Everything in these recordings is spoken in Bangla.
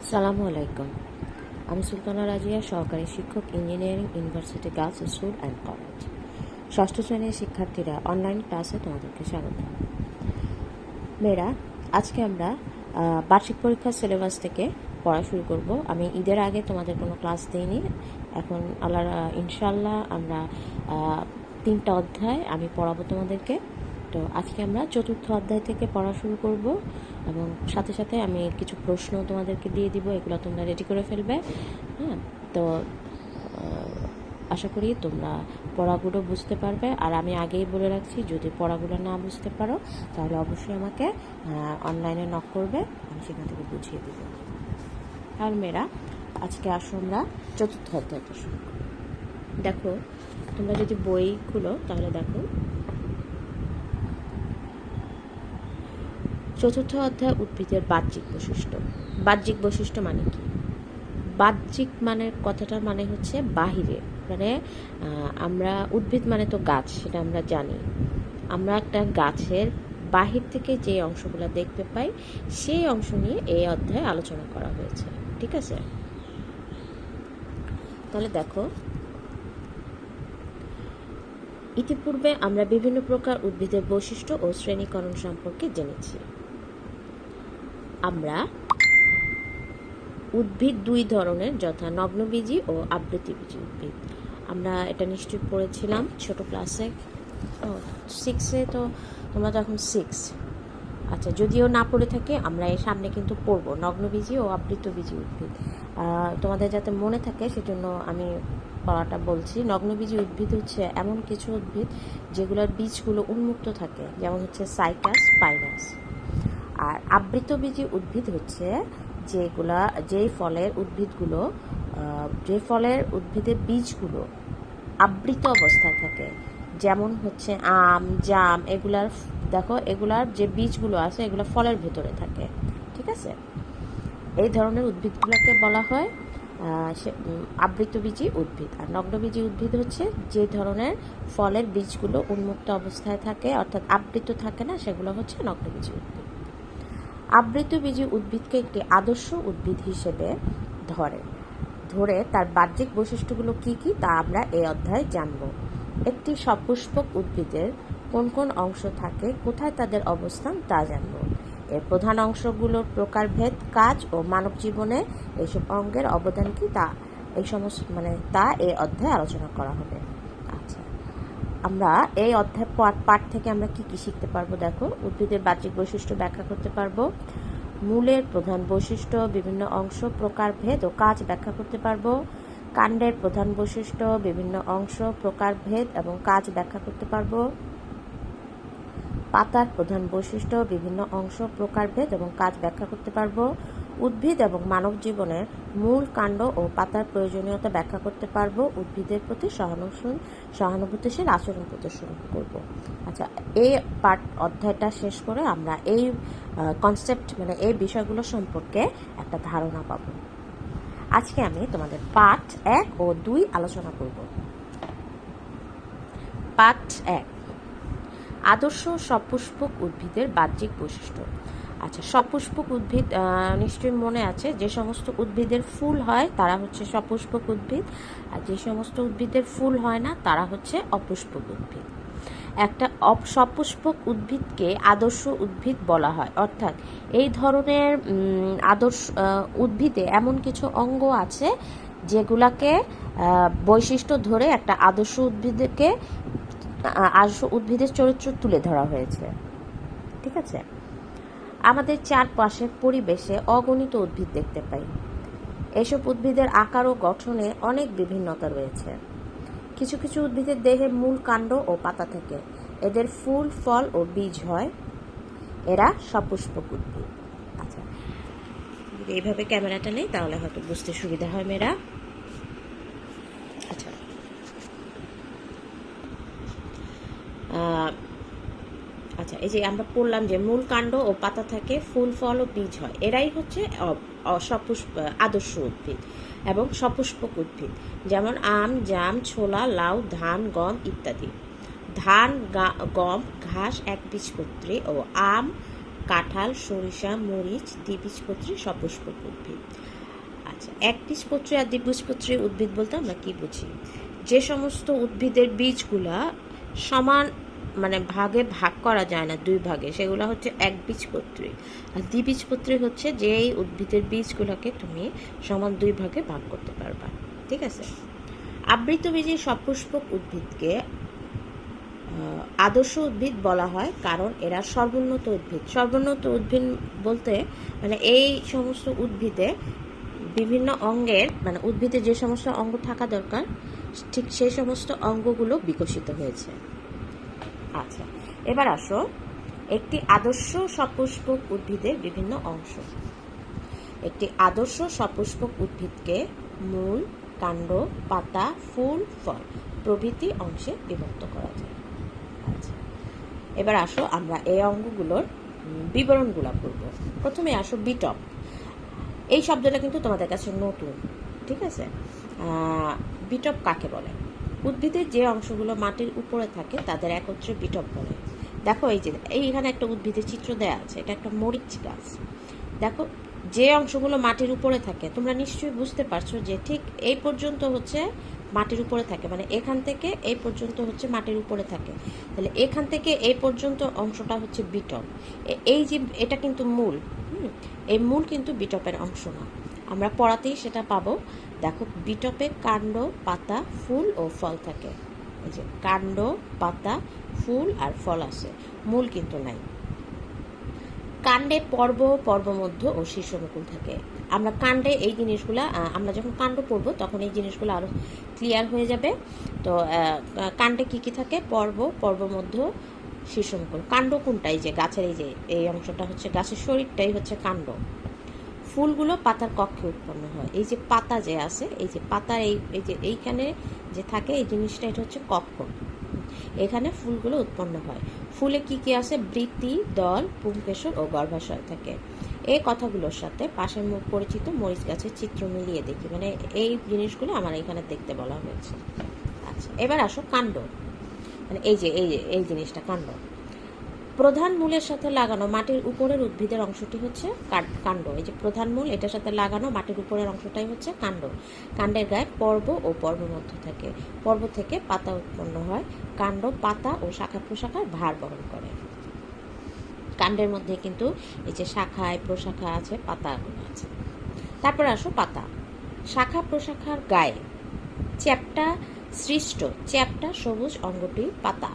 আসসালামু আলাইকুম। আমি সুলতানা রাজিয়া, সহকারী শিক্ষক, engineering university girls school and college. ষষ্ঠ শ্রেণীর শিক্ষার্থীরা অনলাইন ক্লাসে তোমাদেরকে স্বাগত। মেয়েরা, আজকে আমরা বার্ষিক পরীক্ষার সিলেবাস থেকে পড়া শুরু করব। আমি ঈদের আগে তোমাদের কোনো ক্লাস দিইনি। এখন ইনশাল্লাহ আমরা 3টা অধ্যায় আমি পড়াবো তোমাদেরকে। তো আজকে আমরা 4র্থ অধ্যায় থেকে পড়া শুরু করব এবং সাথে সাথে আমি কিছু প্রশ্ন তোমাদেরকে দিয়ে দিব, এগুলো তোমরা রেডি করে ফেলবে। হ্যাঁ, তো আশা করি তোমরা পড়াগুলো বুঝতে পারবে। আর আমি আগেই বলে রাখছি, যদি পড়াগুলো না বুঝতে পারো তাহলে অবশ্যই আমাকে অনলাইনে নক করবে, আমি সেখান থেকে বুঝিয়ে দেব। আর মেয়েরা, আজকে আসো আমরা 4র্থ অধ্যায়টা শুরু করি। দেখো, তোমরা যদি বই খুলো তাহলে দেখো 4র্থ অধ্যায় উদ্ভিদের বাহ্যিক বৈশিষ্ট্য। বাহ্যিক বৈশিষ্ট্য মানে কি? বাহ্যিক মানে কথাটা মানে হচ্ছে বাহিরে, মানে আমরা উদ্ভিদ মানে তো গাছ, সেটা আমরা জানি। আমরা একটা গাছের বাহির থেকে যে অংশগুলো দেখতে পাই সেই অংশ নিয়ে এই অধ্যায়ে আলোচনা করা হয়েছে। ঠিক আছে, তাহলে দেখো, ইতিপূর্বে আমরা বিভিন্ন প্রকার উদ্ভিদের বৈশিষ্ট্য ও শ্রেণীকরণ সম্পর্কে জেনেছি। আমরা উদ্ভিদ 2 ধরনের, যথা নগ্নবীজি ও আবৃতবীজি উদ্ভিদ। আমরা এটা নিশ্চয়ই পড়েছিলাম ছোট ক্লাসে, 6-এ। তো তোমরা তো এখন 6। আচ্ছা, যদিও না পড়ে থাকে, আমরা এর সামনে কিন্তু পড়বো নগ্নবীজি ও আবৃতবীজি উদ্ভিদ। তোমাদের যাতে মনে থাকে সেজন্য আমি পড়াটা বলছি। নগ্নবীজি উদ্ভিদ হচ্ছে এমন কিছু উদ্ভিদ যেগুলোর বীজগুলো উন্মুক্ত থাকে, যেমন হচ্ছে সাইকাস, পাইনাস। আর আবৃতবীজি উদ্ভিদ হচ্ছে যে ফলের উদ্ভিদের বীজগুলো আবৃত অবস্থায় থাকে, যেমন হচ্ছে আম, জাম। এগুলার যে বীজগুলো আছে এগুলো ফলের ভেতরে থাকে। ঠিক আছে, এই ধরনের উদ্ভিদগুলোকে বলা হয় আবৃতবীজি উদ্ভিদ। আর নগ্নবীজি উদ্ভিদ হচ্ছে যে ধরনের ফলের বীজগুলো উন্মুক্ত অবস্থায় থাকে, অর্থাৎ আবৃত থাকে না, সেগুলো হচ্ছে নগ্নবীজি উদ্ভিদ। আবৃতবীজি উদ্ভিদকে একটি আদর্শ উদ্ভিদ হিসেবে ধরে তার বাহ্যিক বৈশিষ্ট্যগুলো কি কি তা আমরা এই অধ্যায়ে জানব। একটি সপুষ্পক উদ্ভিদের কোন কোন অংশ থাকে, কোথায় তাদের অবস্থান তা জানব। এর প্রধান অংশগুলোর প্রকারভেদ, কাজ ও মানব জীবনে এইসব অঙ্গের অবদান কি তা এই অধ্যায়ে আলোচনা করা হবে। আচ্ছা, আমরা এই অধ্যায় পাঠ থেকে আমরা কি কি শিখতে পারবো? দেখো, উদ্ভিদের বাহ্যিক বৈশিষ্ট্য ব্যাখ্যা করতে পারবো, মূলের প্রধান বৈশিষ্ট্য, বিভিন্ন অংশ, প্রকারভেদ ও কাজ ব্যাখ্যা করতে পারবো, কাণ্ডের প্রধান বৈশিষ্ট্য, বিভিন্ন অংশ, প্রকারভেদ এবং কাজ ব্যাখ্যা করতে পারবো, পাতার প্রধান বৈশিষ্ট্য, বিভিন্ন অংশ, প্রকারভেদ এবং কাজ ব্যাখ্যা করতে পারবো, উদ্ভিদ এবং মানব জীবনের মূল, কাণ্ড ও পাতার প্রয়োজনীয়তা ব্যাখ্যা করতে পারবো, উদ্ভিদের প্রতি সহানুভূতিশীল আচরণ প্রদর্শন করব। আচ্ছা, এই অধ্যায়টা শেষ করে আমরা এই কনসেপ্ট এই বিষয়গুলো সম্পর্কে একটা ধারণা পাব। আজকে আমি তোমাদের পাঠ 1 ও 2 আলোচনা করব। পাঠ 1, আদর্শ সপুষ্পক উদ্ভিদের বাহ্যিক বৈশিষ্ট্য। আচ্ছা, সপুষ্পক উদ্ভিদ নিশ্চয়ই মনে আছে, যে সমস্ত উদ্ভিদের ফুল হয় তারা হচ্ছে সপুষ্পক উদ্ভিদ, আর যে সমস্ত উদ্ভিদের ফুল হয় না তারা হচ্ছে অপুষ্পক উদ্ভিদ। একটা সপুষ্পক উদ্ভিদকে আদর্শ উদ্ভিদ বলা হয়, অর্থাৎ এই ধরনের আদর্শ উদ্ভিদে এমন কিছু অঙ্গ আছে যেগুলাকে বৈশিষ্ট্য ধরে একটা আদর্শ উদ্ভিদের চরিত্র তুলে ধরা হয়েছে। ঠিক আছে, আমাদের চারপাশের পরিবেশে অগণিত উদ্ভিদ দেখতে পাই। এসব উদ্ভিদের আকার ও গঠনে অনেক বিভিন্নতা রয়েছে। কিছু কিছু উদ্ভিদের দেহে মূল, কাণ্ড ও পাতা থাকে, এদের ফুল, ফল ও বীজ হয়, এরা সপুষ্পক উদ্ভিদ। আচ্ছা, যদি এইভাবে ক্যামেরাটা নেই তাহলে হয়তো বুঝতে সুবিধা হয় মেয়েরা। আচ্ছা, আচ্ছা, এই যে আমরা পড়লাম যে মূল, কাণ্ড ও পাতা থাকে, ফুল, ফল ও বীজ হয়, এরাই হচ্ছে আদর্শ উদ্ভিদ এবং সপুষ্পক উদ্ভিদ। যেমন আম, জাম, ছোলা, লাউ, ধান, গম ইত্যাদি। ধান, গম, ঘাস একবীজপত্রী ও আম, কাঁঠাল, সরিষা, মরিচ, দ্বিবীজপত্রী, সপুষ্পক উদ্ভিদ। আচ্ছা, একবীজপত্রী আর দ্বিবীজপত্রী উদ্ভিদ বলতে আমরা কি বুঝি? যে সমস্ত উদ্ভিদের বীজগুলা সমান ভাগে ভাগ করা যায় না, দুই ভাগে, সেগুলো হচ্ছে একবীজপত্রী। আর দ্বিবীজপত্রী হচ্ছে যে উদ্ভিদের বীজগুলোকে তুমি সমান দুই ভাগে ভাগ করতে পারবা। ঠিক আছে। আবৃতবীজী সপুষ্পক উদ্ভিদকে আদর্শ উদ্ভিদ বলা হয়, কারণ এরা সর্বোন্নত উদ্ভিদ। সর্বোন্নত উদ্ভিদ বলতে এই সমস্ত উদ্ভিদে বিভিন্ন অঙ্গের উদ্ভিদে যে সমস্ত অঙ্গ থাকা দরকার ঠিক সেই সমস্ত অঙ্গগুলো বিকশিত হয়েছে। আচ্ছা, এবার আসো একটি আদর্শ সপুষ্পক উদ্ভিদের বিভিন্ন অংশ। একটি আদর্শ সপুষ্পক উদ্ভিদকে মূল, কাণ্ড, পাতা, ফুল, ফল প্রভৃতি অংশে বিভক্ত করা যায়। আচ্ছা, এবার আসো আমরা এই অঙ্গগুলোর বিবরণগুলো পড়ব। প্রথমে আসো বিটপ। এই শব্দটা কিন্তু তোমাদের কাছে নতুন। ঠিক আছে। বিটপ কাকে বলে? উদ্ভিদের যে অংশগুলো মাটির উপরে থাকে তাদের একত্রে বিটপ বলে। দেখো এইখানে একটা উদ্ভিদের চিত্র দেয়া আছে, এটা একটা মরিচ গাছ। দেখো, যে অংশগুলো মাটির উপরে থাকে, তোমরা নিশ্চয়ই বুঝতে পারছো যে ঠিক এই পর্যন্ত হচ্ছে মাটির উপরে থাকে, এখান থেকে এই পর্যন্ত হচ্ছে মাটির উপরে থাকে। তাহলে এখান থেকে এই পর্যন্ত অংশটা হচ্ছে বিটপ। এই যে এটা কিন্তু মূল, এই মূল কিন্তু বিটপের অংশ না। আমরা পড়াতেই সেটা পাবো। দেখো, বিটপে কাণ্ড, পাতা, ফুল ও ফল থাকে। এই যে কাণ্ড, পাতা, ফুল আর ফল আছে, মূল কিন্তু নাই। কাণ্ডে পর্ব, পর্বমধ্য ও শীর্ষমুকুল থাকে। আমরা কাণ্ডে এই জিনিসগুলা, আমরা যখন কাণ্ড পড়ব তখন এই জিনিসগুলো আরো ক্লিয়ার হয়ে যাবে। তো কাণ্ডে কি কি থাকে? পর্ব, পর্বমধ্য, শীর্ষমুকুল। কাণ্ড কোনটা? এই যে গাছের এই অংশটা হচ্ছে গাছের শরীরটাই হচ্ছে কাণ্ড। ফুলগুলো পাতার কক্ষে উৎপন্ন হয়। এই যে পাতা যে আছে, এই যে পাতা এই যে এইখানে যে থাকে এই জিনিসটা, এটা হচ্ছে কক্ষ। এখানে ফুলগুলো উৎপন্ন হয়। ফুলে কি কি আছে? বৃতি, দল, পুংকেশর ও গর্ভাশয় থাকে। এই কথাগুলোর সাথে পাশের মুখ পরিচিত মরিচ গাছের চিত্র মিলিয়ে দেখি, এই জিনিসগুলো আমার এখানে দেখতে বলা হয়েছে। আচ্ছা, এবার আসো কাণ্ড। এই জিনিসটা কাণ্ড। প্রধান মূলের সাথে লাগানো মাটির উপরের উদ্ভিদের অংশটি হচ্ছে কাণ্ড। এই যে প্রধান মূল, এটার সাথে লাগানো মাটির উপরের অংশটাই হচ্ছে কাণ্ড। কাণ্ডের গায়ে পর্ব ও পর্বমধ্য থাকে। পর্ব থেকে পাতা উৎপন্ন হয়। কাণ্ড পাতা ও শাখা প্রশাখার ভার বহন করে। কাণ্ডের মধ্যে কিন্তু এই যে শাখায় প্রশাখা আছে, পাতাগুলো আছে। তারপর আসো পাতা। শাখা প্রশাখার গায়ে চ্যাপ্টা সৃষ্ট চ্যাপ্টা সবুজ অঙ্গটি পাতা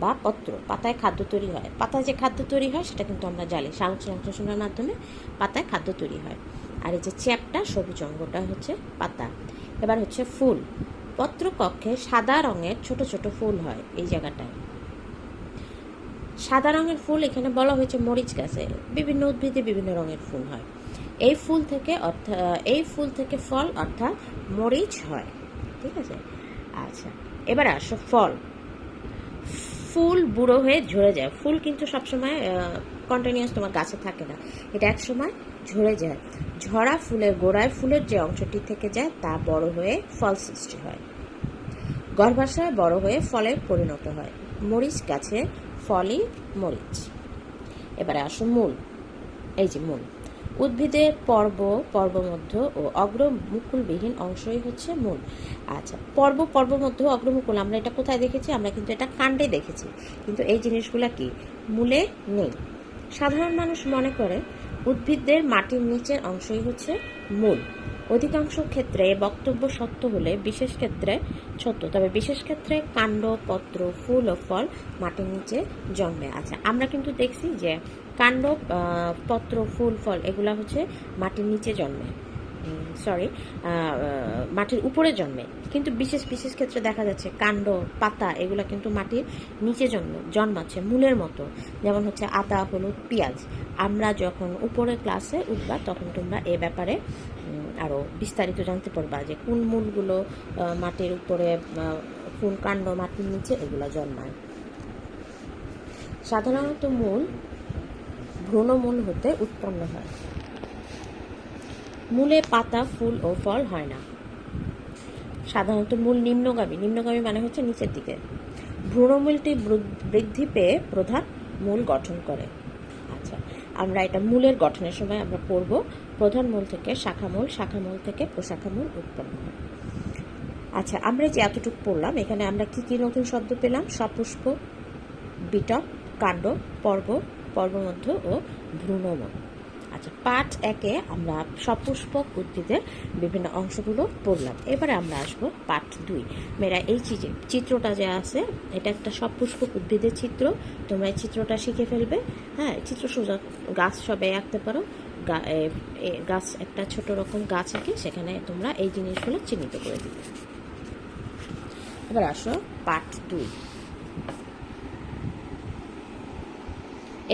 বা পত্র। পাতায় খাদ্য তৈরি হয়। পাতায় যে খাদ্য তৈরি হয় সেটা কিন্তু আমরা জানি, সংশ্লেষণের মাধ্যমে পাতায় খাদ্য তৈরি হয়। আর এই যে চ্যাপ্টা সবুজ অঙ্গটা হচ্ছে পাতা। এবার হচ্ছে ফুল। পত্র কক্ষে সাদা রঙের ছোট ছোট ফুল হয়। এই জায়গাটায় সাদা রঙের ফুল এখানে বলা হয়েছে মরিচ গাছে। বিভিন্ন উদ্ভিদে বিভিন্ন রঙের ফুল হয়। এই ফুল থেকে ফল অর্থাৎ মরিচ হয়। ঠিক আছে। আচ্ছা, এবার আসো ফল। ফুল বুড়ো হয়ে ঝরে যায়। ফুল কিন্তু সবসময় কন্টিনিউয়াস তোমার গাছে থাকে না, এটা এক সময় ঝরে যায়। ঝরা ফুলের গোড়ায় ফুলের যে অংশটি থেকে যায় তা বড় হয়ে ফল সৃষ্টি হয়। গর্ভাশয় বড় হয়ে ফলে পরিণত হয়। মরিচ গাছে ফলই মরিচ। এবারে আসো মূল। এই যে মূল। উদ্ভিদের পর্ব, পর্বমধ্য ও অগ্রমুকুলবিহীন অংশই হচ্ছে মূল। আচ্ছা, পর্ব, পর্বমধ্য, অগ্রমুকুল আমরা এটা কোথায় দেখেছি? আমরা কিন্তু এটা কাণ্ডে দেখেছি, কিন্তু এই জিনিসগুলা কি মূলে নেই। সাধারণ মানুষ মনে করে উদ্ভিদদের মাটির নিচের অংশই হচ্ছে মূল। অধিকাংশ ক্ষেত্রে বক্তব্য সত্য হলে বিশেষ ক্ষেত্রে সত্য, তবে বিশেষ ক্ষেত্রে কাণ্ড, পত্র, ফুল ও ফল মাটির নিচে জন্মে। আচ্ছা, আমরা কিন্তু দেখছি যে কাণ্ড, পত্র, ফুল, ফল এগুলা হচ্ছে মাটির নিচে জন্মে, মাটির উপরে জন্মে। কিন্তু বিশেষ বিশেষ ক্ষেত্রে দেখা যাচ্ছে কাণ্ড, পাতা এগুলা কিন্তু মাটির নিচে জন্মাচ্ছে মূলের মতো। যেমন হচ্ছে আদা, হলুদ, পেঁয়াজ। আমরা যখন উপরের ক্লাসে উঠবা তখন তোমরা এ ব্যাপারে আরো বিস্তারিত জানতে পারবা যে কোন মূলগুলো মাটির উপরে, কোন কাণ্ড মাটির নিচে এগুলা জন্মায়। সাধারণত মূল ভ্রূণমূল হতে উৎপন্ন হয়। মূলে পাতা, ফুল ও ফল হয় না। সাধারণত মূল নিম্নগামী। নিম্নগামী মানে হচ্ছে নিচের দিকে। ভ্রূণমূলটি বৃদ্ধি পেয়ে প্রধান মূল গঠন করে। আচ্ছা, আমরা এটা মূলের গঠনের সময় আমরা পড়ব। প্রধান মূল থেকে শাখামূল, শাখামূল থেকে প্রশাখামূল উৎপন্ন হয়। আচ্ছা, আমরা যে এতটুকু পড়লাম, এখানে আমরা কি কি নতুন শব্দ পেলাম? সপুষ্প, বিটপ, কাণ্ড, পর্ব, পর্বমধ্য ও ভ্রূণমূল। আচ্ছা, পাঠ 1-এ আমরা সপুষ্পক উদ্ভিদের বিভিন্ন অংশগুলো পড়লাম। এবারে আমরা আসবো পাঠ 2। মেয়েরা এই চিত্রটা যে আছে, এটা একটা সপুষ্পক উদ্ভিদের চিত্র। তোমরা এই চিত্রটা শিখে ফেলবে। হ্যাঁ, চিত্র সোজা গাছ সবাই আঁকতে পারো। গাছ, একটা ছোট রকম গাছ আঁকে, সেখানে তোমরা এই জিনিসগুলো চিহ্নিত করে দিবে। এবার আসো পাঠ 2।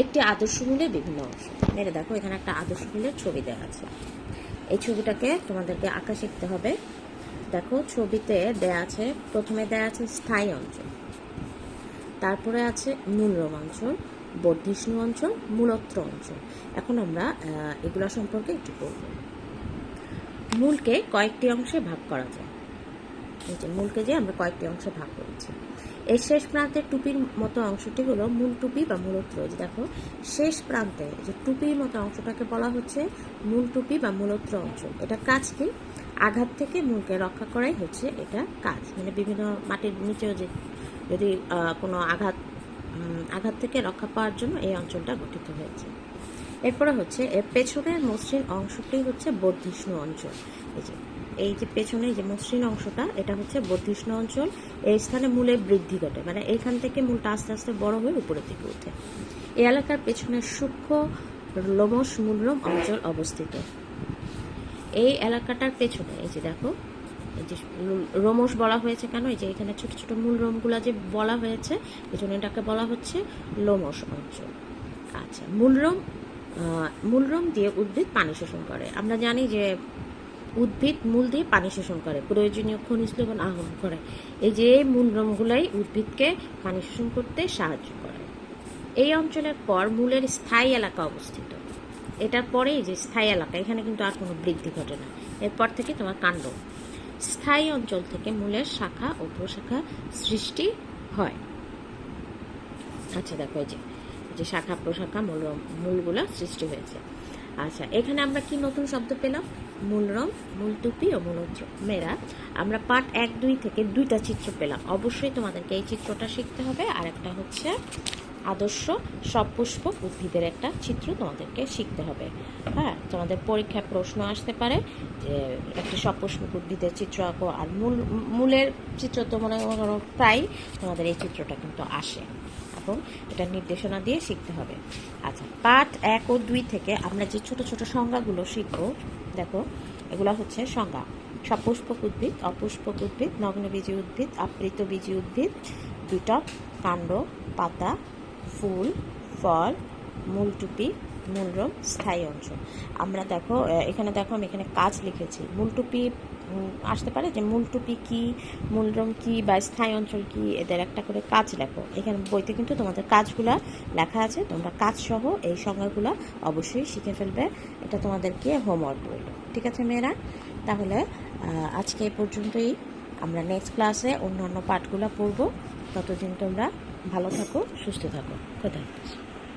একটি আদর্শ মূলের বিভিন্ন অংশ। মেরে দেখো, এখানে একটা আদর্শ মূলের ছবি দেওয়া আছে। এই ছবিটাকে তোমাদেরকে আঁকা শিখতে হবে। দেখো, ছবিতে দেয়া আছে, প্রথমে দেয়া আছে স্থায়ী অঞ্চল, তারপরে আছে মূলরম অঞ্চল, বর্ধিষ্ণু অঞ্চল, মূলত্র অঞ্চল। এখন আমরা এগুলো সম্পর্কে একটু পড়ব। মূলকে কয়েকটি অংশে ভাগ করা যায়। এই যে মূলকে যে আমরা কয়েকটি অংশে ভাগ করেছি। এই শেষ প্রান্তের টুপির মতো অংশটি হলো মূল টুপি বা মূলত্র। দেখো, শেষ প্রান্তে যে টুপির মতো অংশটাকে বলা হচ্ছে মূল টুপি বা মূলত্র অঞ্চল। এটা কাজ কি? আঘাত থেকে মূলকে রক্ষা করাই হচ্ছে এটা কাজ। মানে বিভিন্ন মাটির নিচেও যে যদি কোনো আঘাত থেকে রক্ষা পাওয়ার জন্য এই অঞ্চলটা গঠিত হয়েছে। এরপরে হচ্ছে এর পেছনের মসৃণ অংশটি হচ্ছে বর্ধিষ্ণু অঞ্চল। এই যে পেছনে যে মসৃণ অংশটা, এটা হচ্ছে বর্ধিষ্ণু অঞ্চল। এই স্থানে মূলের বৃদ্ধি ঘটে, মানে এইখান থেকে মূলটা আস্তে আস্তে বড় হয়ে উপরের দিকে ওঠে। এই এলাকার পেছনে সূক্ষ্ম লোমশ মূলরম অঞ্চল অবস্থিত। এই এলাকাটার পেছনে এই যে দেখো, এই যে রোমশ বলা হয়েছে কেন? এই যে এখানে ছোট ছোট মূলরমগুলা যে বলা হয়েছে, এই জন্য এটাকে বলা হচ্ছে লোমশ অঞ্চল। আচ্ছা, মূলরম দিয়ে উদ্ভিদ পানি শোষণ করে। আমরা জানি যে উদ্ভিদ মূল দিয়ে পানি শোষণ করে, প্রয়োজনীয় খনিজ লবণ আহরণ করে। এই যে মূলরমগুলাই উদ্ভিদকে পানি শোষণ করতে সাহায্য করে। এই অঞ্চলের পর মূলের স্থায়ী এলাকা অবস্থিত। এটার পরে যে স্থায়ী এলাকা, এখানে কিন্তু আর কোনো বৃদ্ধি ঘটে না। এরপর থেকে তোমার কাণ্ড। স্থায়ী অঞ্চল থেকে মূলের শাখা ও প্রশাখা সৃষ্টি হয়। আচ্ছা, দেখো, এই যে শাখা প্রশাখা মূলগুলা সৃষ্টি হয়েছে। আচ্ছা, এখানে আমরা কি নতুন শব্দ পেলাম? মূলরম, মূলটুপি ও মূলত্র। মেয়েরা, আমরা পাঠ 1-2 থেকে 2টা চিত্র পেলাম। অবশ্যই তোমাদেরকে এই চিত্রটা শিখতে হবে। আর একটা হচ্ছে আদর্শ সপুষ্পক উদ্ভিদের একটা চিত্র তোমাদেরকে শিখতে হবে। হ্যাঁ, তোমাদের পরীক্ষায় প্রশ্ন আসতে পারে যে একটি সপুষ্পক উদ্ভিদের চিত্র আঁকো। আর মূলের চিত্র তো মনে করো প্রায় তোমাদের এই চিত্রটা কিন্তু আসে। এখন এটা নির্দেশনা দিয়ে শিখতে হবে। আচ্ছা, পাঠ 1 ও 2 থেকে আমরা যে ছোট ছোট সংজ্ঞাগুলো শিখব, দেখো, এগুলো হচ্ছে সংজ্ঞা। সপুষ্পক উদ্ভিদ, অপুষ্পক উদ্ভিদ, নগ্নবীজী উদ্ভিদ, আবৃতবীজী উদ্ভিদ, বিটপ, কাণ্ড, পাতা, ফুল, ফল, মূলটুপি, মূলরম, স্থায়ী অঞ্চল। আমরা দেখো, এখানে দেখো, আমি এখানে কাজ লিখেছি। মূলটুপি আসতে পারে যে মূলটুপি কি, মূলরম কি বা স্থায়ী অঞ্চল কি, এদের একটা করে কাজ লেখো। এখানে বইতে কিন্তু তোমাদের কাজগুলা লেখা আছে। তোমরা কাজ সহ এই সংজ্ঞাগুলো অবশ্যই শিখে ফেলবে। এটা তোমাদেরকে হোমওয়ার্ক রইল। ঠিক আছে মেয়েরা? তাহলে আজকে এই পর্যন্তই। আমরা নেক্সট ক্লাসে অন্যান্য পাঠগুলো পড়ব। ততদিন তোমরা ভালো থাকো, সুস্থ থাকো। খোদা হাফেজ।